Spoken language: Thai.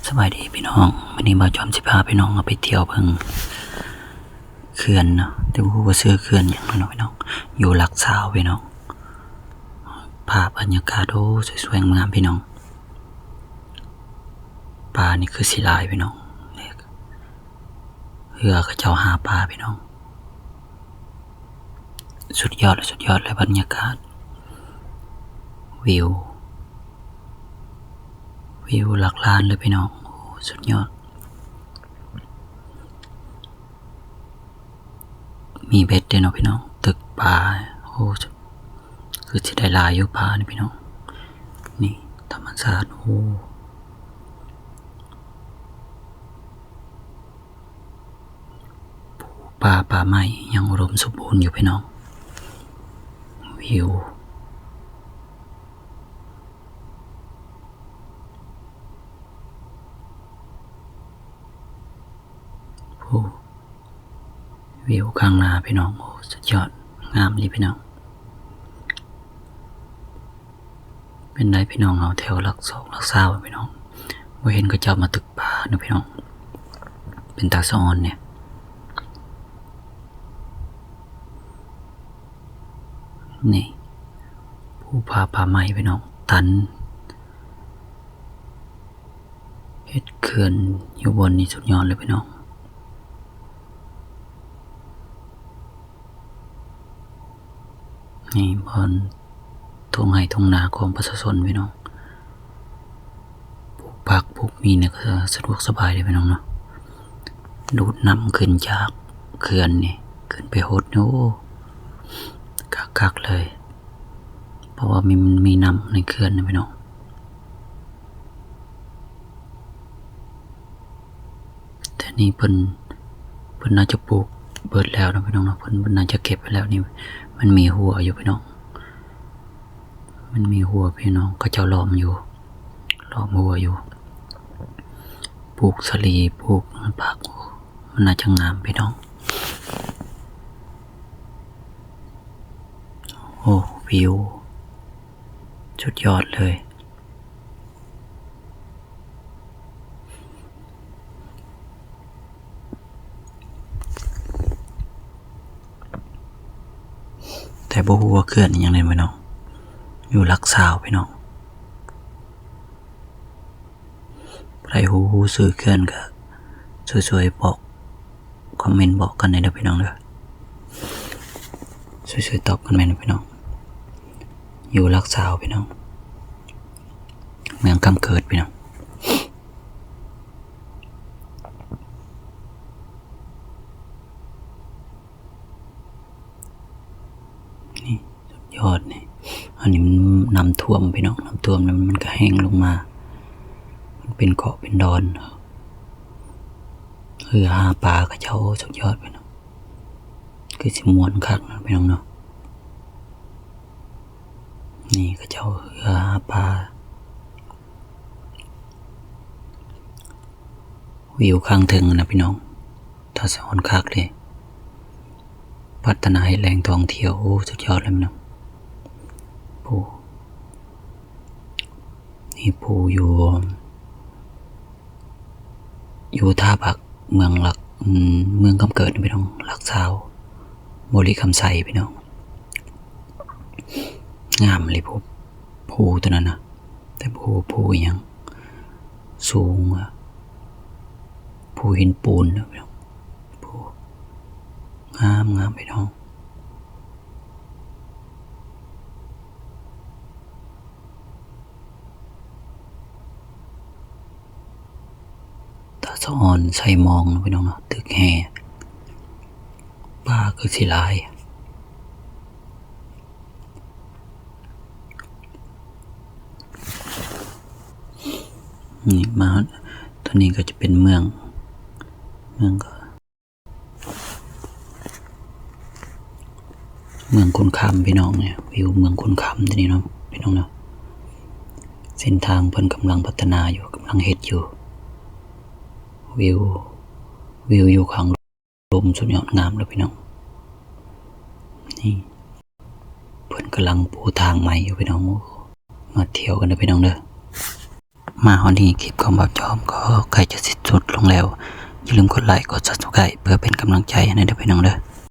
สบายดีพี่น้องวันนี้มาจอมสิพาพี่น้องเอาไปเที่ยวเพิ่งเขื่อนเนาะแต่ว่าซื้อเขื่อนอย่างน้อยพี่น้องอยู่หลักสาวพี่น้องภาพบรรยากาศโอ้สวยๆงามพี่น้องปลานี่คือสีลายพี่น้องเรือเขาเจ้าหาปลาพี่น้องสุดยอดเลยบรรยากาศวิวหลักล้านเลยพี่น้องโอ้สุดยอดมีเบ็ดด้วยเนาะพี่น้องตึกปลาโอ้คือจะได้ลายอยู่ปลานี่พี่น้องนี่ธรรมชาติโอ้ป่าไม้ยังอุดมสมบูรณ์อยู่พี่น้องวิวข้างหน้าพี่น้องโอ้สุดยอดงามเลยพี่น้องเป็นไรพี่น้องเอาแถวหลัก2หลัก3พี่น้องว่าเห็นก็เจ้ามาตึกป่านะพี่น้องเป็นตาซ้อนเนี่ยนี่ผู้พาป่าไม้พี่น้องตันเฮ็ดเขื่อนอยู่บนนี่สุดยอดเลยพี่น้องนี่บนทุ่งไร่ทุ่งนาของประชาชนพี่น้องปลูกผักปลูกมีเนี่ยก็สะดวกสบายเลยพี่น้องเนาะดูดน้ำขึ้นจากเขื่อนนี่ขึ้นไปโหดโน้คักเลยเพราะว่ามีน้ำในเขื่อนนะพี่น้องแต่นี่เพิ่นน่าจะปลูกเบิดแล้วนะพี่น้องเนาะเพิ่นน่าจะเก็บไปแล้วนี่มันมีหัวอยู่พี่น้องพี่น้องก็เจ้าล้อมหัวอยู่ปลูกสลีปลูกผักมันน่าจะงามพี่น้องโอ้วิวสุดยอดเลยแต่บ่ฮู้ว่าเขื่อนยังไงพี่น้องอยู่หลักสาวพี่น้องใครฮู้ซื้อเขื่อนก็สวยๆบอกคอมเมนต์บอกกันในเด้อพี่น้องเด้อสวยๆตอบกันแม่นพี่น้องอยู่หลักสาวพี่น้องเมืองกำเกิดพี่น้องนี่สุดยอดนี่อันนี้มันน้ำท่วมพี่น้องน้ำท่วมแล้วมันก็แห้งลงมามันเป็นเกาะเป็นดอนคือหาปลาก็เจ้าสุดยอดพี่น้องคือสิม่วนคักนะพี่น้องเนาะนี่ก็เจ้าหาปลาวิวข้างถึงนะพี่น้องถ้าสอนคักเลยพัฒนาให้แหล่งท่องเที่ยวสุดยอดเลยพี่น้องภูนี่ภูอยู่ท่าบักเมืองหลักเมืองกำเกิดพี่น้องหลักสาวบริคำไซพี่น้องงามเลยภูตัวนั้นนะแต่ภูยังสูงภูหินปูนนะพี่น้องภูงามพี่น้องตาสอนใส่มองนะพี่น้องเนาะตึกแห่ป้าคือสีลายนี่มาตอนนี้ก็จะเป็นเมืองคนคำพี่น้องเนี่ยวิวเมืองคนคำตัวนี้เนาะพี่น้องเนาะเส้นทางเพิ่นกำลังพัฒนาอยู่กำลังเฮ็ดอยู่วิวอยู่ข้างลมสุดยอดงามเลยพี่น้องนี่เพิ่นกำลังปูทางใหม่อยู่พี่น้องมาเที่ยวกันนะพี่น้องเด้อ มาฮอดนี้คลิปของบ่าวจอมก็ใกล้จะสิ้นสุดลงแล้วอย่าลืมกดไลค์กด Subscribe เพื่อเป็นกำลังใจให้เด้อพี่น้องเด้อ